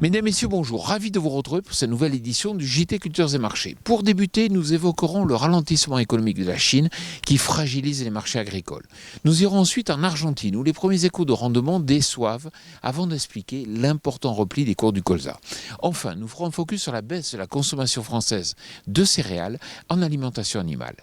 Mesdames, Messieurs, bonjour. Ravi de vous retrouver pour cette nouvelle édition du JT Cultures et Marchés. Pour débuter, nous évoquerons le ralentissement économique de la Chine qui fragilise les marchés agricoles. Nous irons ensuite en Argentine où les premiers échos de rendement déçoivent avant d'expliquer l'important repli des cours du colza. Enfin, nous ferons un focus sur la baisse de la consommation française de céréales en alimentation animale.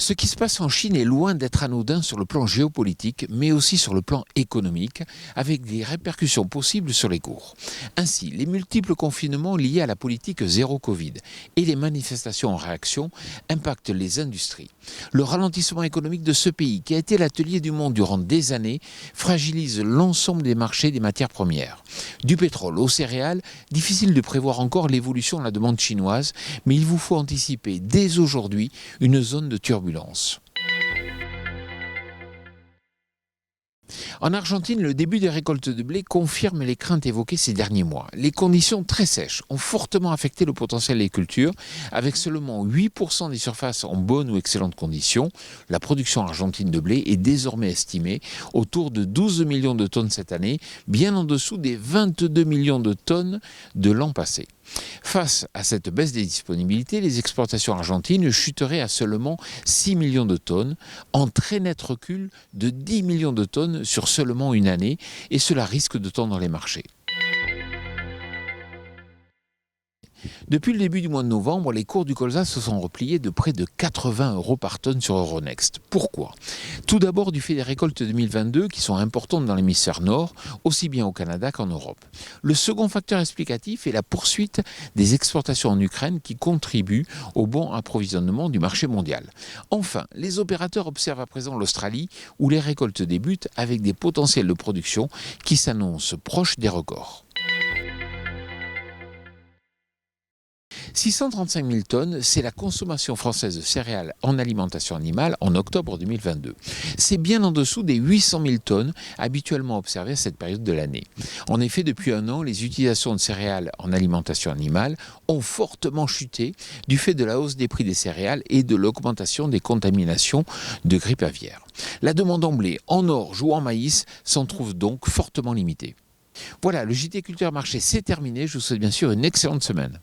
Ce qui se passe en Chine est loin d'être anodin sur le plan géopolitique, mais aussi sur le plan économique, avec des répercussions possibles sur les cours. Ainsi, les multiples confinements liés à la politique zéro Covid et les manifestations en réaction impactent les industries. Le ralentissement économique de ce pays, qui a été l'atelier du monde durant des années, fragilise l'ensemble des marchés des matières premières. Du pétrole aux céréales, difficile de prévoir encore l'évolution de la demande chinoise, mais il vous faut anticiper dès aujourd'hui une zone de turbulence. En Argentine, le début des récoltes de blé confirme les craintes évoquées ces derniers mois. Les conditions très sèches ont fortement affecté le potentiel des cultures, avec seulement 8% des surfaces en bonnes ou excellentes conditions. La production argentine de blé est désormais estimée autour de 12 millions de tonnes cette année, bien en dessous des 22 millions de tonnes de l'an passé. Face à cette baisse des disponibilités, les exportations argentines chuteraient à seulement 6 millions de tonnes, en très net recul de 10 millions de tonnes sur seulement une année, et cela risque de tendre les marchés. Depuis le début du mois de novembre, les cours du colza se sont repliés de près de 80 € par tonne sur Euronext. Pourquoi ? Tout d'abord du fait des récoltes 2022 qui sont importantes dans l'hémisphère nord, aussi bien au Canada qu'en Europe. Le second facteur explicatif est la poursuite des exportations en Ukraine qui contribuent au bon approvisionnement du marché mondial. Enfin, les opérateurs observent à présent l'Australie où les récoltes débutent avec des potentiels de production qui s'annoncent proches des records. 635 000 tonnes, c'est la consommation française de céréales en alimentation animale en octobre 2022. C'est bien en dessous des 800 000 tonnes habituellement observées à cette période de l'année. En effet, depuis un an, les utilisations de céréales en alimentation animale ont fortement chuté du fait de la hausse des prix des céréales et de l'augmentation des contaminations de grippe aviaire. La demande en blé, en orge ou en maïs s'en trouve donc fortement limitée. Voilà, le JT Culture Marché c'est terminé. Je vous souhaite bien sûr une excellente semaine.